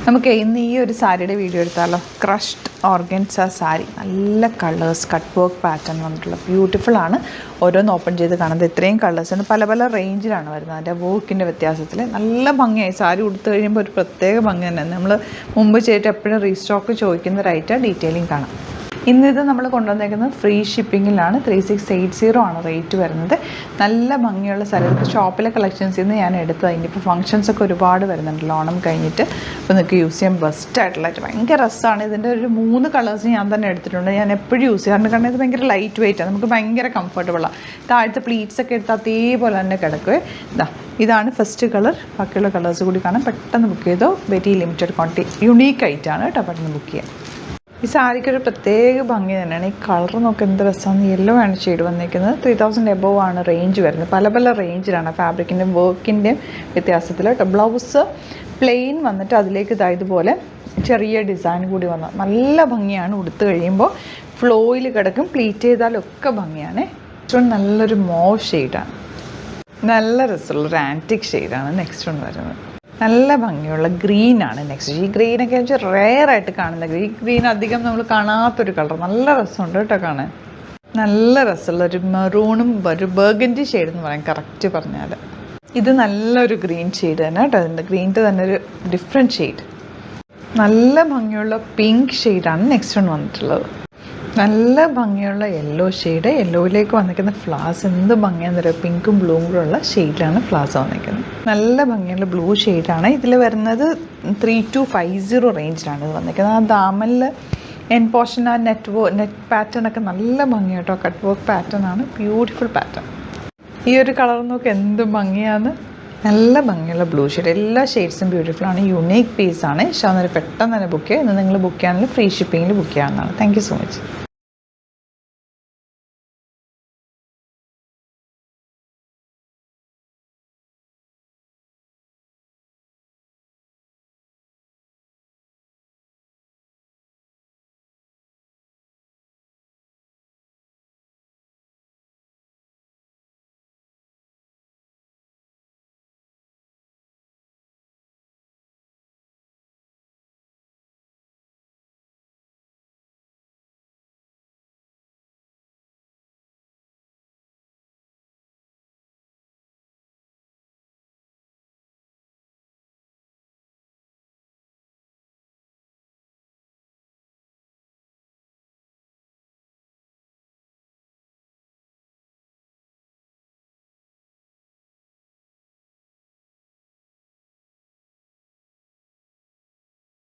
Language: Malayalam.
നമുക്ക് ഇന്ന് ഈ ഒരു സാരിയുടെ വീഡിയോ എടുത്താലോ. ക്രഷ്ഡ് ഓർഗൻസ സാരി, നല്ല കളേഴ്സ്, കട്ട് വർക്ക് പാറ്റേൺ വന്നിട്ടുള്ള ബ്യൂട്ടിഫുൾ ആണ്. ഓരോന്ന് ഓപ്പൺ ചെയ്ത് കാണുന്നത് ഇത്രയും കളേഴ്സാണ്, പല പല റേഞ്ചിലാണ് വരുന്നത്. അതിൻ്റെ വർക്കിൻ്റെ വ്യത്യാസത്തിൽ നല്ല ഭംഗിയായി സാരി ഉടുത്ത് കഴിയുമ്പോൾ ഒരു പ്രത്യേക ഭംഗി തന്നെ. നമ്മൾ മുമ്പ് ചെയ്തിട്ട് എപ്പോഴും റീസ്റ്റോക്ക് ചോദിക്കുന്ന ഒരു ഐറ്റം ഡീറ്റെയിലിംഗ് കാണാം. ഇന്നിത് നമ്മൾ കൊണ്ടുവന്നേക്കുന്നത് ഫ്രീ ഷിപ്പിങ്ങിലാണ്. 3680 ആണ് റേറ്റ് വരുന്നത്. നല്ല ഭംഗിയുള്ള സാരി, ഇപ്പോൾ ഷോപ്പിലെ കളക്ഷൻസിൽ നിന്ന് ഞാൻ എടുത്തത്. അതിനിപ്പോൾ ഫംഗ്ഷൻസൊക്കെ ഒരുപാട് വരുന്നുണ്ടല്ലോ ഓണം കഴിഞ്ഞിട്ട്. അപ്പോൾ നിങ്ങൾക്ക് യൂസ് ചെയ്യാൻ ബെസ്റ്റായിട്ടുള്ളതായിട്ട് ഭയങ്കര രസമാണ്. ഇതിൻ്റെ ഒരു 3 കളേഴ്സ് ഞാൻ തന്നെ എടുത്തിട്ടുണ്ട്. ഞാൻ എപ്പോഴും യൂസ് ചെയ്യാറുണ്ട്, കാരണം ഇത് ഭയങ്കര ലൈറ്റ് വെയിറ്റാണ്, നമുക്ക് ഭയങ്കര കംഫർട്ടബിളാണ്. താഴത്തെ പ്ലീറ്റ്സൊക്കെ എടുത്ത് അതേപോലെ തന്നെ കിടക്കുവേ. ഇതാണ് ഫസ്റ്റ് കളർ. ബാക്കിയുള്ള കളേഴ്സ് കൂടി കാണാം. പെട്ടെന്ന് ബുക്ക് ചെയ്തോ. വെരി ലിമിറ്റഡ് ക്വാണ്ടിറ്റി, യുണീക്ക് ആയിട്ടാണ് കേട്ടോ. പെട്ടെന്ന് ബുക്ക് ചെയ്യാം. ഈ സാരിക്കൊരു പ്രത്യേക ഭംഗി തന്നെയാണ്. ഈ കളർ നോക്കി എന്ത് രസമാണ്. യെല്ലോ ആണ് ഷെയ്ഡ് വന്നിരിക്കുന്നത്. 3000 എബോവ് ആണ് റേഞ്ച് വരുന്നത്. പല പല റേഞ്ചിലാണ് ഫാബ്രിക്കിൻ്റെയും വർക്കിൻ്റെയും വ്യത്യാസത്തിൽ കേട്ടോ. ബ്ലൗസ് പ്ലെയിൻ വന്നിട്ട് അതിലേക്ക് ഇതുപോലെ ചെറിയ ഡിസൈൻ കൂടി വന്ന നല്ല ഭംഗിയാണ്. ഉടുത്ത് കഴിയുമ്പോൾ ഫ്ലോയിൽ കിടക്കും. പ്ലീറ്റ് ചെയ്താലൊക്കെ ഭംഗിയാണ്. ഏറ്റവും നല്ലൊരു മോവ് ഷെയ്ഡാണ്, നല്ല രസമുള്ളൊരു ആൻറ്റിക് ഷെയ്ഡാണ് നെക്സ്റ്റ് വൺ വരുന്നത്. നല്ല ഭംഗിയുള്ള ഗ്രീനാണ് നെക്സ്റ്റ്. ഈ ഗ്രീനൊക്കെ വെച്ചാൽ റെയറായിട്ട് കാണുന്ന ഗ്രീൻ അധികം നമ്മൾ കാണാത്തൊരു കളർ. നല്ല രസമുണ്ട് കേട്ടോ കാണാൻ. നല്ല രസമുള്ള ഒരു മെറൂണും ഒരു ബർഗൻഡി ഷെയ്ഡ് എന്ന് പറയാം കറക്റ്റ് പറഞ്ഞാൽ. ഇത് നല്ലൊരു ഗ്രീൻ ഷെയ്ഡ് തന്നെ കേട്ടോ. അതിൻ്റെ ഗ്രീനിൻ്റെ തന്നെ ഒരു ഡിഫറെൻറ്റ് ഷെയ്ഡ്. നല്ല ഭംഗിയുള്ള പിങ്ക് ഷെയ്ഡാണ് നെക്സ്റ്റ് വൺ വന്നിട്ടുള്ളത്. നല്ല ഭംഗിയുള്ള യെല്ലോ ഷെയ്ഡ്. യെല്ലോയിലേക്ക് വന്നിരിക്കുന്ന ഫ്ലവേഴ്സ് എന്ത് ഭംഗിയാണെന്ന് പറയുക. പിങ്കും ബ്ലൂവും കൂടെ ഉള്ള ഷെയ്ഡിലാണ് ഫ്ലവേഴ്സ് വന്നിരിക്കുന്നത്. നല്ല ഭംഗിയുള്ള ബ്ലൂ ഷെയ്ഡാണ്. ഇതിൽ വരുന്നത് 3250 റേഞ്ചിലാണ് ഇത് വന്നിരിക്കുന്നത്. ആ ദാമനിൽ എൻ പോർഷൻ, ആ നെറ്റ് പാറ്റേൺ ഒക്കെ നല്ല ഭംഗിയാണ് കേട്ടോ. കട്ട് വർക്ക് പാറ്റേൺ ആണ്, ബ്യൂട്ടിഫുൾ പാറ്റേൺ. ഈ ഒരു കളർ നോക്കി എന്ത് ഭംഗിയാണ്. നല്ല ഭംഗിയുള്ള ബ്ലൂ ഷെയ്ഡ്. എല്ലാ ഷെയ്ഡ്സും ബ്യൂട്ടിഫുൾ ആണ്. യുണീക്ക് പീസാണ്. ഇഷ്ടമാകുന്നവർ പെട്ടെന്ന് തന്നെ ബുക്ക് ചെയ്യുക. ഇന്ന് നിങ്ങൾ ബുക്ക് ചെയ്യാണെങ്കിൽ ഫ്രീ ഷിപ്പിങ്ങിൽ ബുക്ക് ചെയ്യാവുന്നതാണ്. Thank you so much.